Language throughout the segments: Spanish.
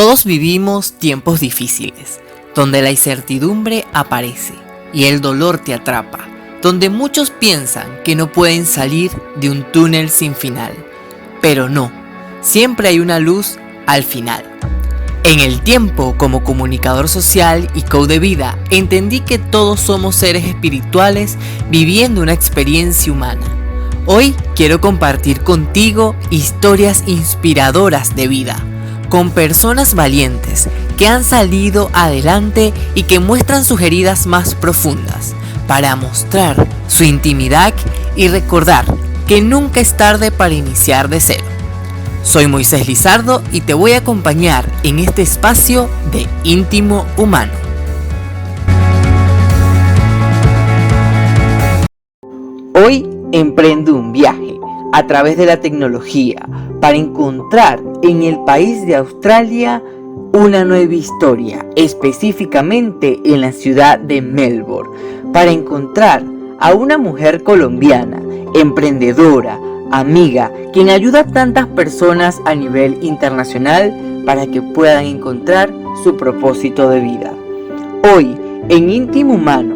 Todos vivimos tiempos difíciles, donde la incertidumbre aparece y el dolor te atrapa, donde muchos piensan que no pueden salir de un túnel sin final. Pero no, siempre hay una luz al final. En el tiempo, como comunicador social y coach de vida, entendí que todos somos seres espirituales viviendo una experiencia humana. Hoy quiero compartir contigo historias inspiradoras de vida, con personas valientes que han salido adelante y que muestran sus heridas más profundas, para mostrar su intimidad y recordar que nunca es tarde para iniciar de cero. Soy Moisés Lizardo y te voy a acompañar en este espacio de íntimo humano. Hoy emprendo un viaje a través de la tecnología para encontrar en el país de Australia una nueva historia, específicamente en la ciudad de Melbourne, para encontrar a una mujer colombiana, emprendedora, amiga, quien ayuda a tantas personas a nivel internacional para que puedan encontrar su propósito de vida. Hoy, en Íntimo Humano,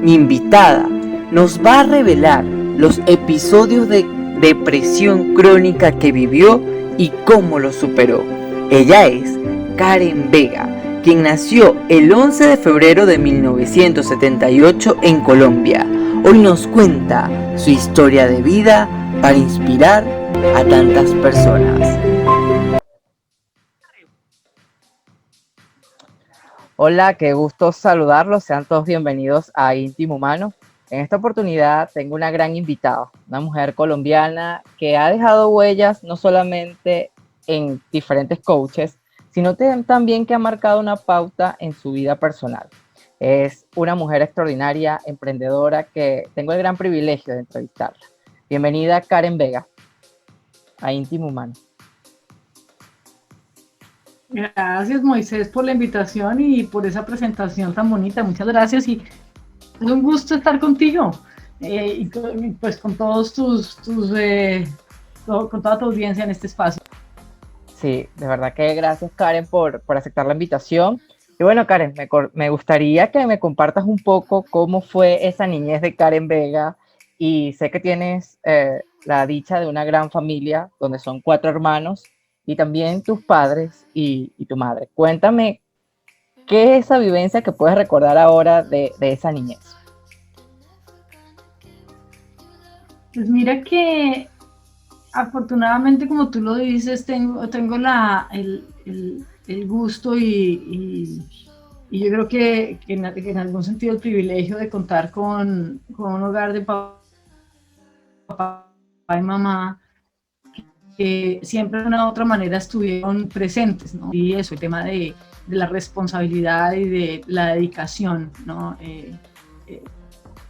mi invitada nos va a revelar los episodios de depresión crónica que vivió y cómo lo superó. Ella es Karen Vega, quien nació el 11 de febrero de 1978 en Colombia. Hoy nos cuenta su historia de vida para inspirar a tantas personas. Hola, qué gusto saludarlos. Sean todos bienvenidos a Íntimo Humano. En esta oportunidad tengo una gran invitada, una mujer colombiana que ha dejado huellas no solamente en diferentes coaches, sino también que ha marcado una pauta en su vida personal. Es una mujer extraordinaria, emprendedora, que tengo el gran privilegio de entrevistarla. Bienvenida, Karen Vega, a Íntimo Humano. Gracias, Moisés, por la invitación y por esa presentación tan bonita. Muchas gracias y es un gusto estar contigo y pues con todos con toda tu audiencia en este espacio. Sí, de verdad que gracias, Karen, por aceptar la invitación. Y bueno, Karen, me gustaría que me compartas un poco cómo fue esa niñez de Karen Vega, y sé que tienes la dicha de una gran familia donde son 4 hermanos y también tus padres y tu madre. Cuéntame, ¿qué es esa vivencia que puedes recordar ahora de esa niñez? Pues mira que afortunadamente, como tú lo dices, tengo el gusto y yo creo que en algún sentido el privilegio de contar con un hogar de papá y mamá que siempre de una u otra manera estuvieron presentes, ¿no? Y eso, el tema de la responsabilidad y de la dedicación, ¿no?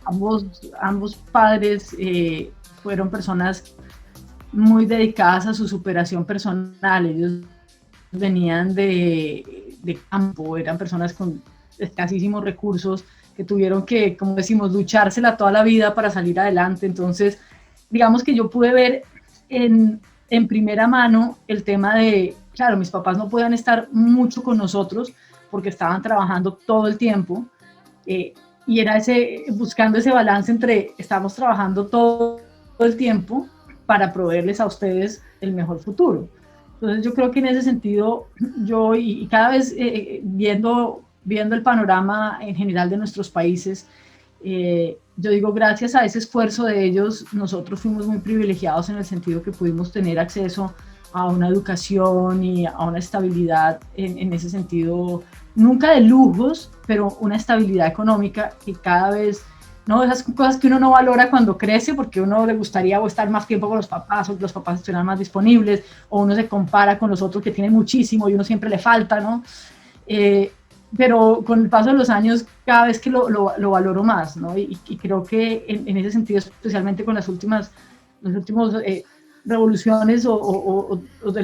Ambos padres fueron personas muy dedicadas a su superación personal. Ellos venían de campo, eran personas con escasísimos recursos que tuvieron que, como decimos, luchársela toda la vida para salir adelante. Entonces, digamos que yo pude ver en primera mano el tema de, claro, mis papás no podían estar mucho con nosotros porque estaban trabajando todo el tiempo, y era buscando ese balance entre estamos trabajando todo el tiempo para proveerles a ustedes el mejor futuro. Entonces yo creo que en ese sentido, yo y cada vez viendo el panorama en general de nuestros países, yo digo, gracias a ese esfuerzo de ellos, nosotros fuimos muy privilegiados en el sentido que pudimos tener acceso a una educación y a una estabilidad en ese sentido, nunca de lujos, pero una estabilidad económica que cada vez, ¿no? Esas cosas que uno no valora cuando crece, porque uno le gustaría o estar más tiempo con los papás, o los papás estuvieran más disponibles, o uno se compara con los otros que tienen muchísimo y uno siempre le falta, ¿no? Pero con el paso de los años cada vez que lo valoro más, ¿no? Y creo que en ese sentido, especialmente con las últimas revoluciones o de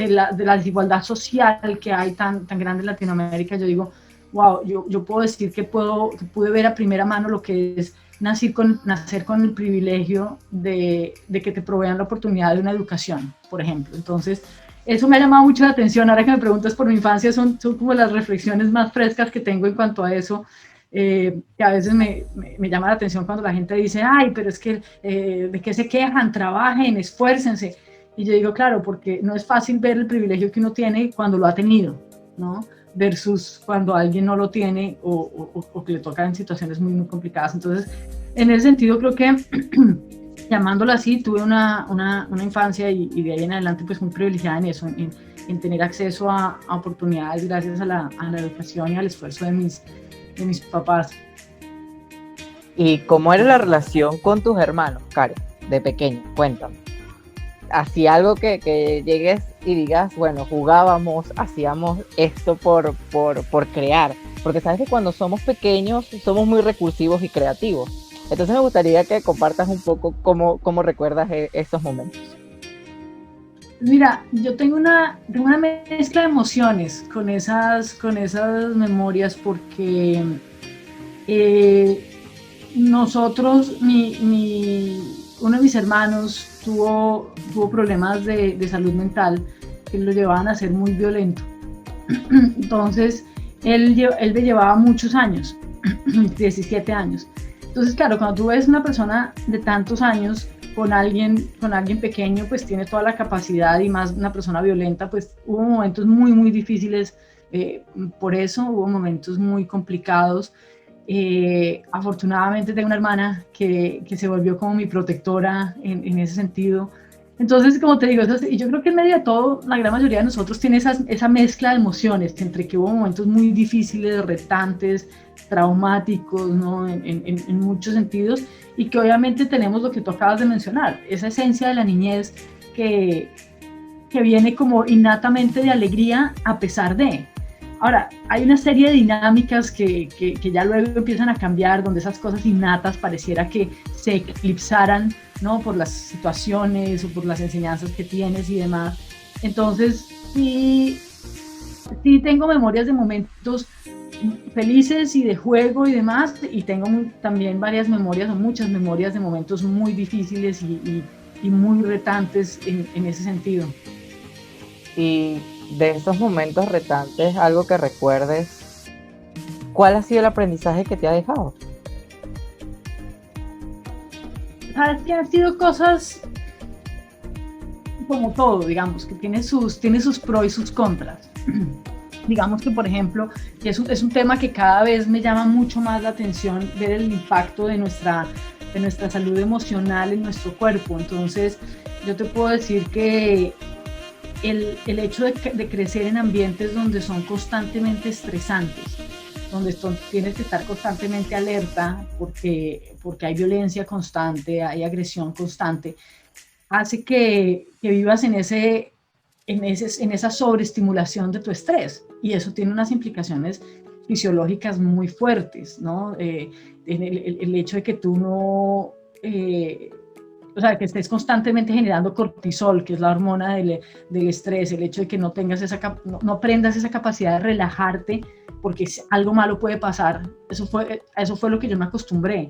la desigualdad social que hay tan grande en Latinoamérica, yo digo, wow, yo puedo decir que pude ver a primera mano lo que es nacer con el privilegio de que te provean la oportunidad de una educación, por ejemplo. Entonces, eso me ha llamado mucho la atención. Ahora que me preguntas por mi infancia, son como las reflexiones más frescas que tengo en cuanto a eso. Que a veces me llama la atención cuando la gente dice, ay, pero es que de qué se quejan, trabajen, esfuércense. Y yo digo, claro, porque no es fácil ver el privilegio que uno tiene cuando lo ha tenido, ¿no? Versus cuando alguien no lo tiene o que le toca en situaciones muy, muy complicadas. Entonces, en ese sentido, creo que llamándolo así, tuve una infancia y de ahí en adelante pues muy privilegiada en eso, en tener acceso a oportunidades gracias a la educación y al esfuerzo de mis papás. ¿Y cómo era la relación con tus hermanos, Karen, de pequeña? Cuéntame. ¿Hacía algo que llegues y digas, bueno, jugábamos, hacíamos esto por crear? Porque sabes que cuando somos pequeños somos muy recursivos y creativos. Entonces me gustaría que compartas un poco cómo recuerdas esos momentos. Mira, yo tengo una mezcla de emociones con esas memorias porque nosotros, uno de mis hermanos tuvo problemas de salud mental que lo llevaban a ser muy violento. Entonces, él me llevaba muchos años, 17 años. Entonces, claro, cuando tú ves una persona de tantos años con alguien pequeño, pues tiene toda la capacidad, y más una persona violenta, pues hubo momentos muy, muy difíciles. Por eso hubo momentos muy complicados. Afortunadamente tengo una hermana que se volvió como mi protectora en ese sentido. Entonces, como te digo, y yo creo que en medio de todo, la gran mayoría de nosotros tiene esa mezcla de emociones, entre que hubo momentos muy difíciles, retantes, traumáticos, ¿no? En muchos sentidos, y que obviamente tenemos lo que tú acabas de mencionar, esa esencia de la niñez que viene como innatamente de alegría a pesar de. Ahora, hay una serie de dinámicas que ya luego empiezan a cambiar, donde esas cosas innatas pareciera que se eclipsaran, ¿no? Por las situaciones o por las enseñanzas que tienes y demás. Entonces, sí tengo memorias de momentos felices y de juego y demás, y tengo también varias memorias o muchas memorias de momentos muy difíciles y muy retantes en ese sentido. Y de esos momentos retantes, algo que recuerdes, ¿cuál ha sido el aprendizaje que te ha dejado? Sabes que han sido cosas como todo, digamos, que tiene sus pros y sus contras. Digamos que, por ejemplo, es un tema que cada vez me llama mucho más la atención, ver el impacto de nuestra salud emocional en nuestro cuerpo. Entonces, yo te puedo decir que el hecho de crecer en ambientes donde son constantemente estresantes, donde tienes que estar constantemente alerta porque hay violencia constante, hay agresión constante, hace que vivas en esa sobreestimulación de tu estrés, y eso tiene unas implicaciones fisiológicas muy fuertes, ¿no? El hecho de que tú no... o sea, que estés constantemente generando cortisol, que es la hormona del estrés, el hecho de que no aprendas esa capacidad de relajarte, porque algo malo puede pasar. Eso fue lo que yo me acostumbré.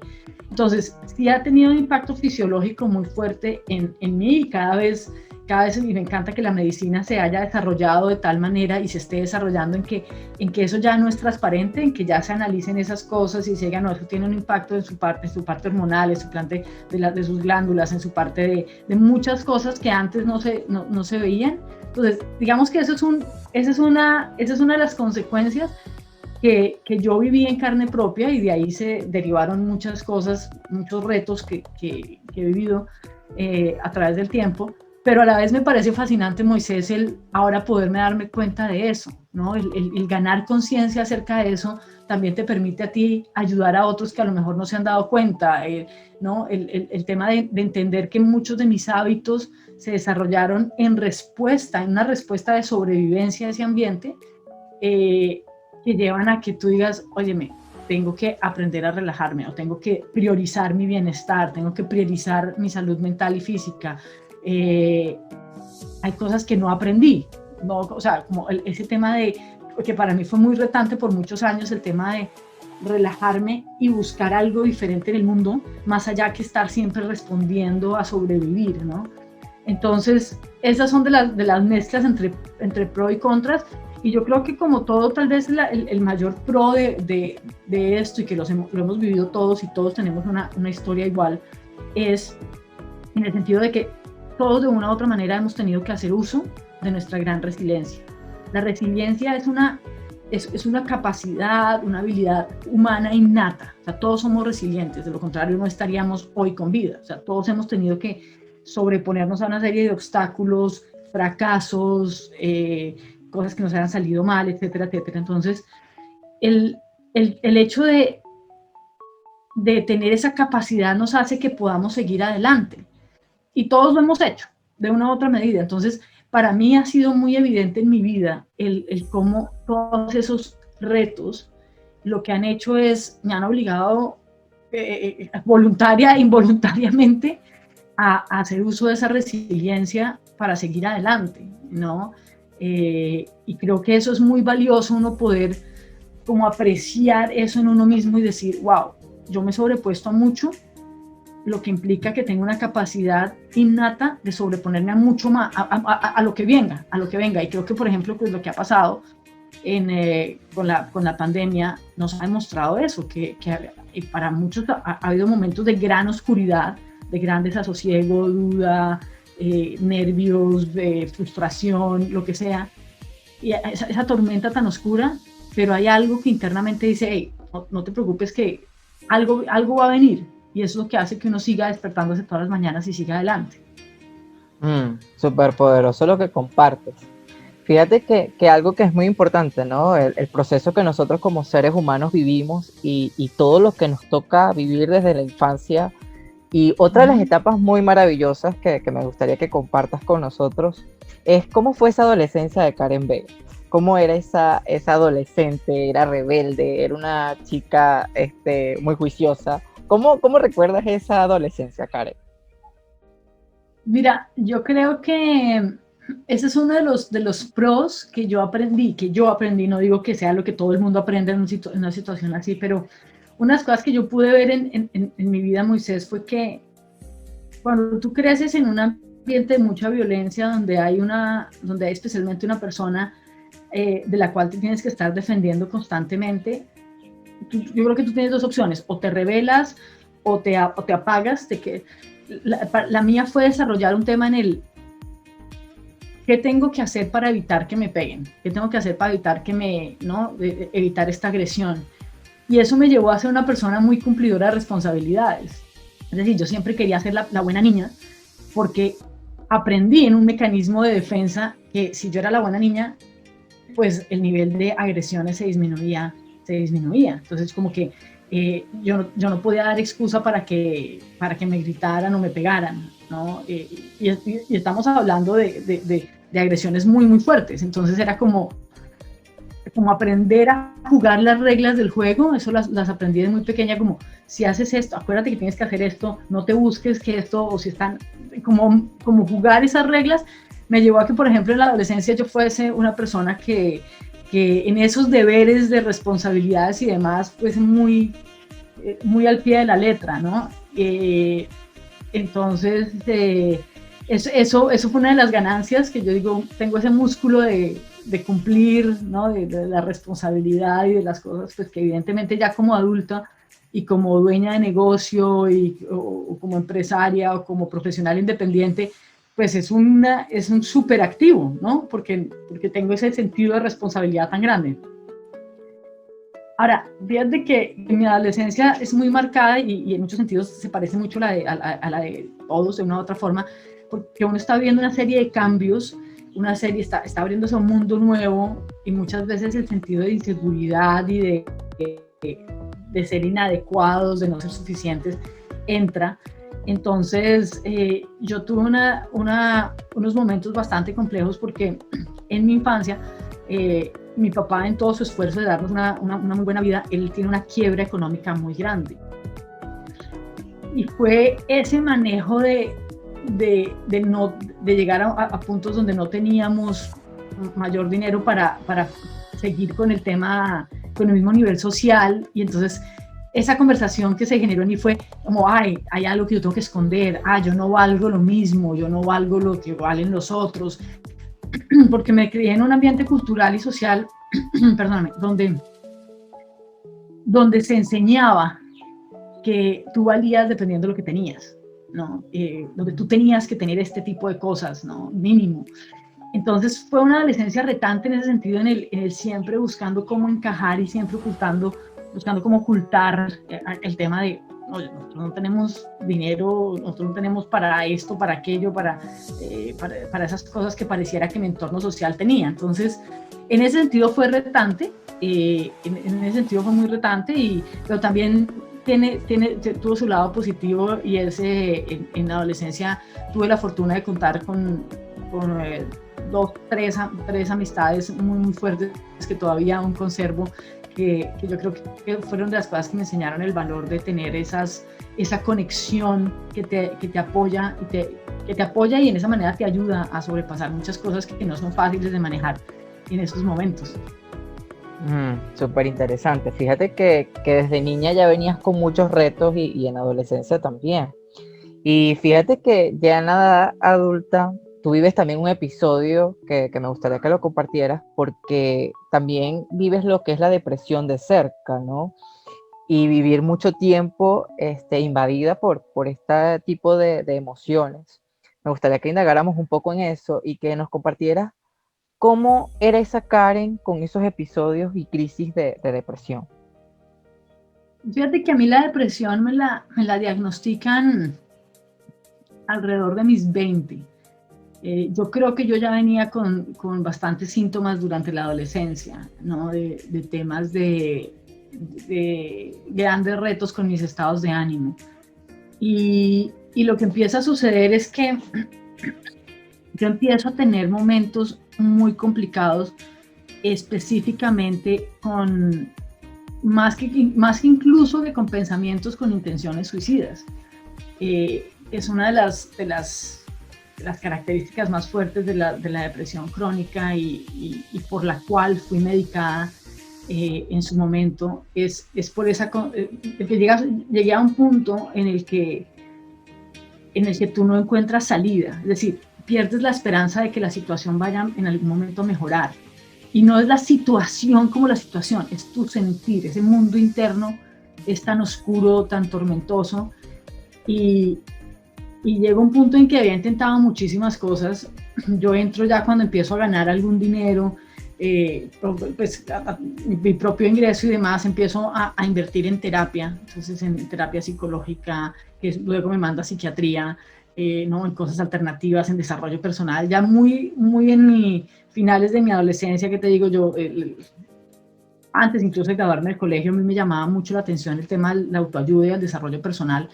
Entonces, sí ha tenido un impacto fisiológico muy fuerte en mí, y cada vez, y me encanta que la medicina se haya desarrollado de tal manera y se esté desarrollando en que eso ya no es transparente, en que ya se analicen esas cosas y se diga, no, eso tiene un impacto en su parte hormonal, en su parte de sus glándulas, en su parte de muchas cosas que antes no se veían. Entonces, digamos que esa es una de las consecuencias que yo viví en carne propia, y de ahí se derivaron muchas cosas, muchos retos que he vivido a través del tiempo. Pero a la vez me parece fascinante, Moisés, el ahora poderme darme cuenta de eso, ¿no? El ganar conciencia acerca de eso también te permite a ti ayudar a otros que a lo mejor no se han dado cuenta, ¿no? El tema de entender que muchos de mis hábitos se desarrollaron en una respuesta de sobrevivencia a ese ambiente, que llevan a que tú digas, óyeme, tengo que aprender a relajarme, o tengo que priorizar mi bienestar, tengo que priorizar mi salud mental y física. Hay cosas que no aprendí, ¿no? O sea, como ese tema que para mí fue muy retante por muchos años, el tema de relajarme y buscar algo diferente en el mundo, más allá que estar siempre respondiendo a sobrevivir, ¿no? Entonces, esas son de las mezclas entre pro y contras, y yo creo que como todo, tal vez el mayor pro de esto, y que lo hemos vivido todos y todos tenemos una historia igual, es en el sentido de que todos de una u otra manera hemos tenido que hacer uso de nuestra gran resiliencia. La resiliencia es una capacidad, una habilidad humana innata. O sea, todos somos resilientes, de lo contrario no estaríamos hoy con vida. O sea, todos hemos tenido que sobreponernos a una serie de obstáculos, fracasos, cosas que nos hayan salido mal, etcétera, etcétera. Entonces, el hecho de tener esa capacidad nos hace que podamos seguir adelante. Y todos lo hemos hecho, de una u otra medida. Entonces, para mí ha sido muy evidente en mi vida el cómo todos esos retos lo que han hecho es, me han obligado voluntaria e involuntariamente a hacer uso de esa resiliencia para seguir adelante, ¿no? Y creo que eso es muy valioso, uno poder como apreciar eso en uno mismo y decir, wow, yo me he sobrepuesto a mucho, lo que implica que tengo una capacidad innata de sobreponerme a mucho más, a lo que venga, Y creo que, por ejemplo, pues lo que ha pasado con la pandemia nos ha demostrado eso, que para muchos ha habido momentos de gran oscuridad, de gran desasosiego, duda, nervios, frustración, lo que sea, y esa tormenta tan oscura, pero hay algo que internamente dice, hey, no te preocupes, que algo va a venir, y eso es lo que hace que uno siga despertándose todas las mañanas y siga adelante. Súper poderoso lo que compartes. Fíjate que algo que es muy importante, ¿no? El proceso que nosotros como seres humanos vivimos y todo lo que nos toca vivir desde la infancia. Y otra de las etapas muy maravillosas que me gustaría que compartas con nosotros es cómo fue esa adolescencia de Karen Vega. ¿Cómo era esa adolescente? ¿Era rebelde? ¿Era una chica muy juiciosa? ¿Cómo recuerdas esa adolescencia, Karen? Mira, yo creo que ese es uno de los pros que yo aprendí, no digo que sea lo que todo el mundo aprende en una situación así, pero unas cosas que yo pude ver en mi vida, Moisés, fue que cuando tú creces en un ambiente de mucha violencia, donde hay especialmente una persona de la cual te tienes que estar defendiendo constantemente, yo creo que tú tienes dos opciones: o te rebelas o te apagas. La mía fue desarrollar un tema en ¿qué tengo que hacer para evitar que me peguen? ¿Qué tengo que hacer para evitar evitar esta agresión? Y eso me llevó a ser una persona muy cumplidora de responsabilidades. Es decir, yo siempre quería ser la buena niña, porque aprendí en un mecanismo de defensa que si yo era la buena niña, pues el nivel de agresiones se disminuía. Entonces, como que yo no podía dar excusa para que me gritaran o me pegaran, ¿no? Y estamos hablando de agresiones muy, muy fuertes. Entonces era como aprender a jugar las reglas del juego. Eso las aprendí de muy pequeña, como si haces esto, acuérdate que tienes que hacer esto, no te busques que esto, o si están, como jugar esas reglas, me llevó a que, por ejemplo, en la adolescencia yo fuese una persona que en esos deberes de responsabilidades y demás, pues muy al pie de la letra, ¿no? Entonces, eso fue una de las ganancias, que yo digo, tengo ese músculo de cumplir, ¿no? De la responsabilidad y de las cosas, pues que evidentemente ya como adulta y como dueña de negocio o como empresaria o como profesional independiente, pues es un súper activo, ¿no? Porque tengo ese sentido de responsabilidad tan grande. Ahora, fíjate que mi adolescencia es muy marcada y en muchos sentidos se parece mucho a la de todos de una u otra forma, porque uno está viendo una serie de cambios, está abriéndose a un mundo nuevo, y muchas veces el sentido de inseguridad y de ser inadecuados, de no ser suficientes, entra. Entonces, yo tuve unos momentos bastante complejos, porque en mi infancia, mi papá, en todo su esfuerzo de darnos una muy buena vida, él tiene una quiebra económica muy grande. Y fue ese manejo de llegar a puntos donde no teníamos mayor dinero para seguir con el tema, con el mismo nivel social, y entonces esa conversación que se generó en mí fue como, ay, hay algo que yo tengo que esconder, yo no valgo lo mismo, yo no valgo lo que valen los otros, porque me crié en un ambiente cultural y social, perdóname, donde se enseñaba que tú valías dependiendo de lo que tenías, ¿no? Donde tú tenías que tener este tipo de cosas, ¿no? Mínimo. Entonces fue una adolescencia retante en ese sentido, en el siempre buscando cómo encajar y siempre buscando cómo ocultar el tema de, oye, nosotros no tenemos dinero, nosotros no tenemos para esto, para aquello, para esas cosas que pareciera que mi entorno social tenía. Entonces, en ese sentido fue retante, en ese sentido fue muy retante, pero también tuvo su lado positivo, y en la adolescencia tuve la fortuna de contar con tres amistades muy, muy fuertes que todavía aún conservo, que yo creo que fueron de las cosas que me enseñaron el valor de tener esa conexión que te apoya y en esa manera te ayuda a sobrepasar muchas cosas que no son fáciles de manejar en esos momentos. Súper interesante. Fíjate que desde niña ya venías con muchos retos y en adolescencia también. Y fíjate que ya en la edad adulta tú vives también un episodio que me gustaría que lo compartieras, porque también vives lo que es la depresión de cerca, ¿no? Y vivir mucho tiempo invadida por este tipo de emociones. Me gustaría que indagáramos un poco en eso y que nos compartieras cómo era esa Karen con esos episodios y crisis de depresión. Fíjate que a mí la depresión me la diagnostican alrededor de mis 20. Yo creo que yo ya venía con bastantes síntomas durante la adolescencia, ¿no? De temas de grandes retos con mis estados de ánimo. Y lo que empieza a suceder es que yo empiezo a tener momentos muy complicados, específicamente con más que incluso que con pensamientos con intenciones suicidas. Es una de las características más fuertes de la depresión crónica y por la cual fui medicada en su momento. Es por esa que llegué a un punto en el que tú no encuentras salida, es decir, pierdes la esperanza de que la situación vaya en algún momento a mejorar. Y no es la situación como la situación, es tu sentir, ese mundo interno es tan oscuro, tan tormentoso, y llega un punto en que había intentado muchísimas cosas. Yo entro ya cuando empiezo a ganar algún dinero, pues mi propio ingreso y demás, empiezo a invertir en terapia, entonces en terapia psicológica, que luego me manda a psiquiatría, ¿no? En cosas alternativas, en desarrollo personal, ya muy, muy en finales de mi adolescencia, que te digo yo, antes incluso de graduarme del colegio, a mí me llamaba mucho la atención el tema de la autoayuda y el desarrollo personal,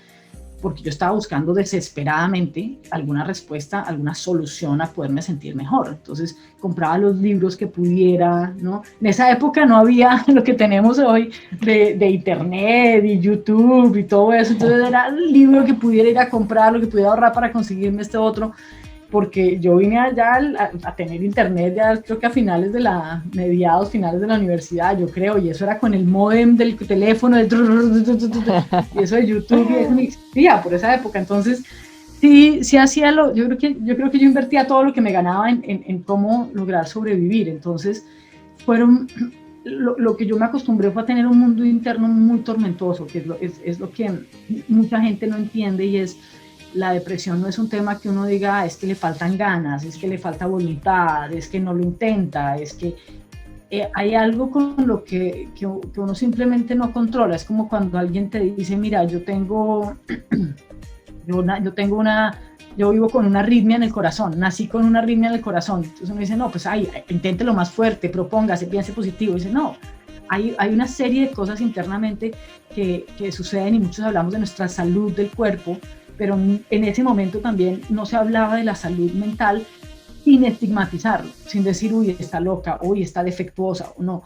porque yo estaba buscando desesperadamente alguna respuesta, alguna solución a poderme sentir mejor. Entonces compraba los libros que pudiera, ¿no? En esa época no había lo que tenemos hoy de internet y YouTube y todo eso, entonces era el libro que pudiera ir a comprar, lo que pudiera ahorrar para conseguirme este otro, porque yo vine allá a tener internet ya creo que a finales finales de la universidad, yo creo, y eso era con el módem del teléfono, y eso de YouTube, y eso no existía por esa época. Entonces sí hacía yo creo que yo invertía todo lo que me ganaba en cómo lograr sobrevivir. Entonces lo que yo me acostumbré fue a tener un mundo interno muy tormentoso, que es lo que mucha gente no entiende, y es la depresión no es un tema que uno diga es que le faltan ganas, es que le falta voluntad, es que no lo intenta, es que hay algo con lo que uno simplemente no controla. Es como cuando alguien te dice, mira, yo vivo con una arritmia en el corazón, nací con una arritmia en el corazón. Entonces uno dice, no, pues inténtelo más fuerte, propóngase, piense positivo. Dice, no, hay una serie de cosas internamente que suceden, y muchos hablamos de nuestra salud del cuerpo, pero en ese momento también no se hablaba de la salud mental sin estigmatizarlo, sin decir, uy, está loca, uy, está defectuosa, o no,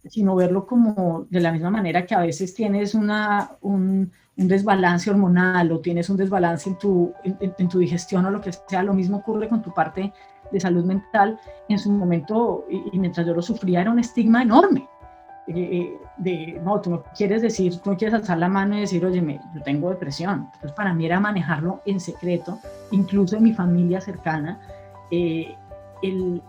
sino verlo como de la misma manera que a veces tienes un desbalance hormonal o tienes un desbalance en tu digestión o lo que sea. Lo mismo ocurre con tu parte de salud mental. En su momento, y mientras yo lo sufría, era un estigma enorme. no, tú no quieres decir, tú no quieres alzar la mano y decir, oye, yo tengo depresión. Entonces para mí era manejarlo en secreto, incluso en mi familia cercana, el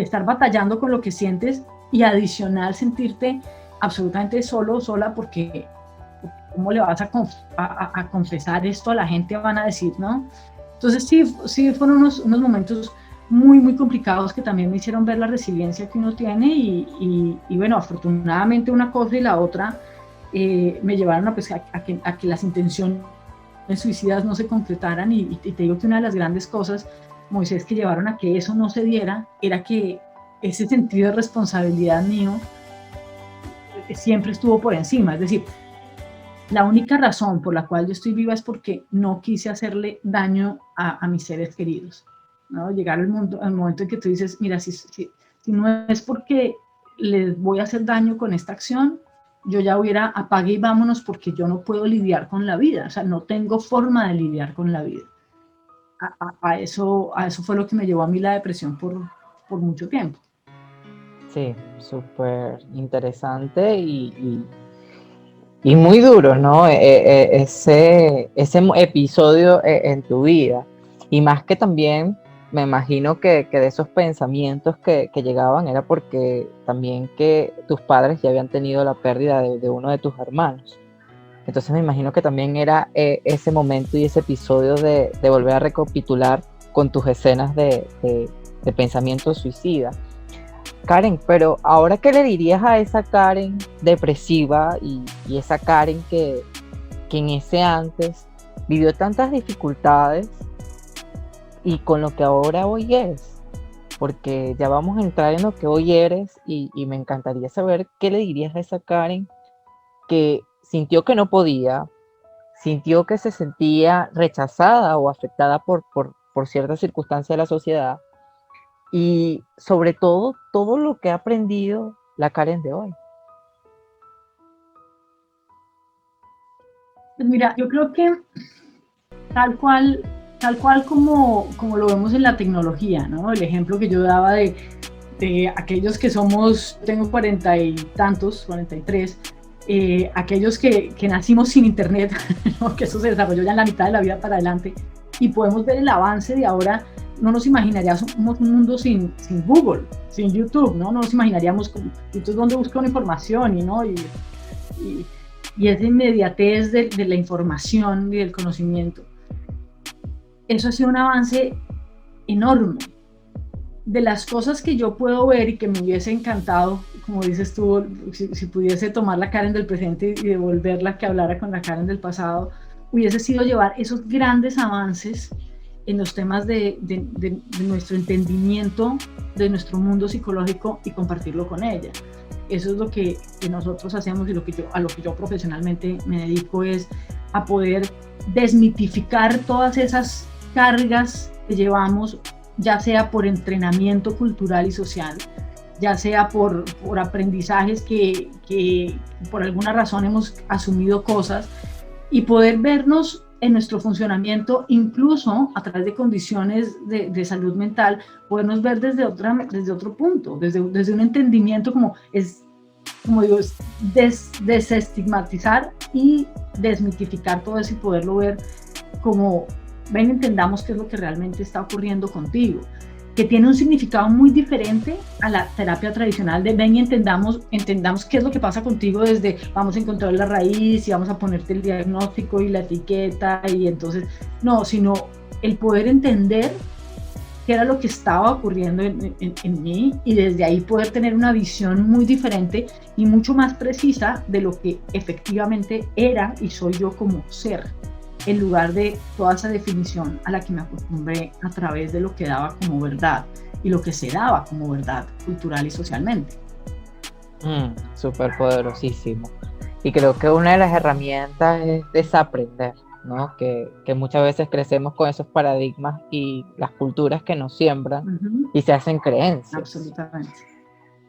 estar batallando con lo que sientes y adicional sentirte absolutamente solo, sola, porque ¿cómo le vas a confesar esto a la gente? Van a decir, ¿no? Entonces sí fueron unos momentos muy, muy complicados que también me hicieron ver la resiliencia que uno tiene y bueno, afortunadamente una cosa y la otra me llevaron pues, a que las intenciones suicidas no se concretaran y te digo que una de las grandes cosas, Moisés, que llevaron a que eso no se diera era que ese sentido de responsabilidad mío siempre estuvo por encima, es decir, la única razón por la cual yo estoy viva es porque no quise hacerle daño a mis seres queridos, ¿no? Llegar al momento en que tú dices, mira, si no es porque les voy a hacer daño con esta acción, yo ya hubiera apague y vámonos porque yo no puedo lidiar con la vida, o sea, no tengo forma de lidiar con la vida. A eso fue lo que me llevó a mí la depresión por mucho tiempo. Sí, súper interesante y muy duro, ¿no? Ese episodio en tu vida. Y más que también, me imagino que de esos pensamientos que llegaban era porque también que tus padres ya habían tenido la pérdida de uno de tus hermanos. Entonces me imagino que también era ese momento y ese episodio de volver a recapitular con tus escenas de pensamiento suicida. Karen, pero ahora, ¿qué le dirías a esa Karen depresiva y esa Karen que en ese antes vivió tantas dificultades y con lo que ahora hoy es? Porque ya vamos a entrar en lo que hoy eres y me encantaría saber qué le dirías a esa Karen que sintió que no podía, sintió que se sentía rechazada o afectada por ciertas circunstancias de la sociedad y sobre todo lo que ha aprendido la Karen de hoy. Pues mira, yo creo que tal cual como lo vemos en la tecnología, ¿no? El ejemplo que yo daba de aquellos que somos, tengo 40 y tantos, 43, aquellos que nacimos sin internet, ¿no? Que eso se desarrolló ya en la mitad de la vida para adelante, y podemos ver el avance de ahora. No nos imaginaríamos un mundo sin Google, sin YouTube, ¿no? No nos imaginaríamos entonces dónde buscar una información y esa inmediatez de la información y del conocimiento. Eso ha sido un avance enorme. De las cosas que yo puedo ver y que me hubiese encantado, como dices tú, si pudiese tomar la Karen del presente y devolverla que hablara con la Karen del pasado, hubiese sido llevar esos grandes avances en los temas de nuestro entendimiento de nuestro mundo psicológico y compartirlo con ella. Eso es lo que nosotros hacemos y a lo que yo profesionalmente me dedico, es a poder desmitificar todas esas cargas que llevamos, ya sea por entrenamiento cultural y social, ya sea por aprendizajes que por alguna razón hemos asumido cosas, y poder vernos en nuestro funcionamiento, incluso a través de condiciones de salud mental, podernos ver desde otro punto, desde un entendimiento como digo, desestigmatizar y desmitificar todo eso y poderlo ver como, ven, entendamos qué es lo que realmente está ocurriendo contigo, que tiene un significado muy diferente a la terapia tradicional de ven y entendamos qué es lo que pasa contigo, desde vamos a encontrar la raíz y vamos a ponerte el diagnóstico y la etiqueta, y entonces, no, sino el poder entender qué era lo que estaba ocurriendo en mí y desde ahí poder tener una visión muy diferente y mucho más precisa de lo que efectivamente era y soy yo como ser, en lugar de toda esa definición a la que me acostumbré a través de lo que daba como verdad y lo que se daba como verdad cultural y socialmente. Súper poderosísimo. Y creo que una de las herramientas es desaprender, ¿no? Que muchas veces crecemos con esos paradigmas y las culturas que nos siembran y se hacen creencias. Absolutamente.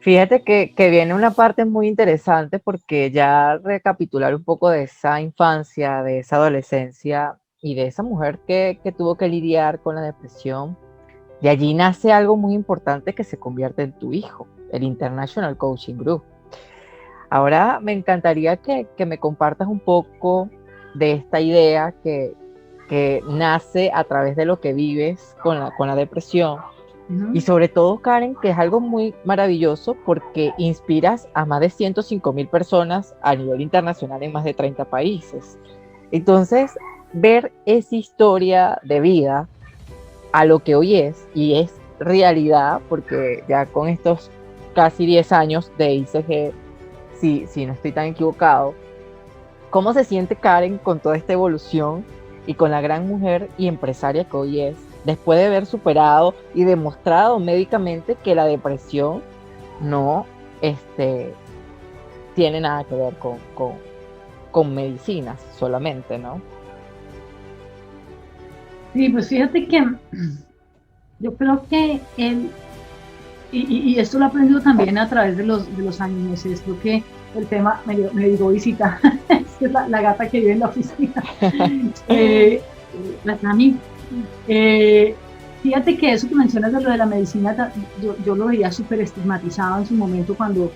Fíjate que viene una parte muy interesante porque ya recapitular un poco de esa infancia, de esa adolescencia y de esa mujer que tuvo que lidiar con la depresión, de allí nace algo muy importante que se convierte en tu hijo, el International Coaching Group. Ahora me encantaría que me compartas un poco de esta idea que nace a través de lo que vives con la depresión. Y sobre todo, Karen, que es algo muy maravilloso porque inspiras a más de 105.000 personas a nivel internacional en más de 30 países. Entonces, ver esa historia de vida a lo que hoy es, y es realidad, porque ya con estos casi 10 años de ICG, si no estoy tan equivocado, ¿cómo se siente Karen con toda esta evolución y con la gran mujer y empresaria que hoy es, después de haber superado y demostrado médicamente que la depresión no tiene nada que ver con medicinas solamente, ¿no? Sí, pues fíjate que yo creo que él, y esto lo he aprendido también a través de los años, es lo que el tema me dio visita, es la gata que vive en la oficina, la Tami. Fíjate que eso que mencionas de lo de la medicina, yo lo veía súper estigmatizado en su momento cuando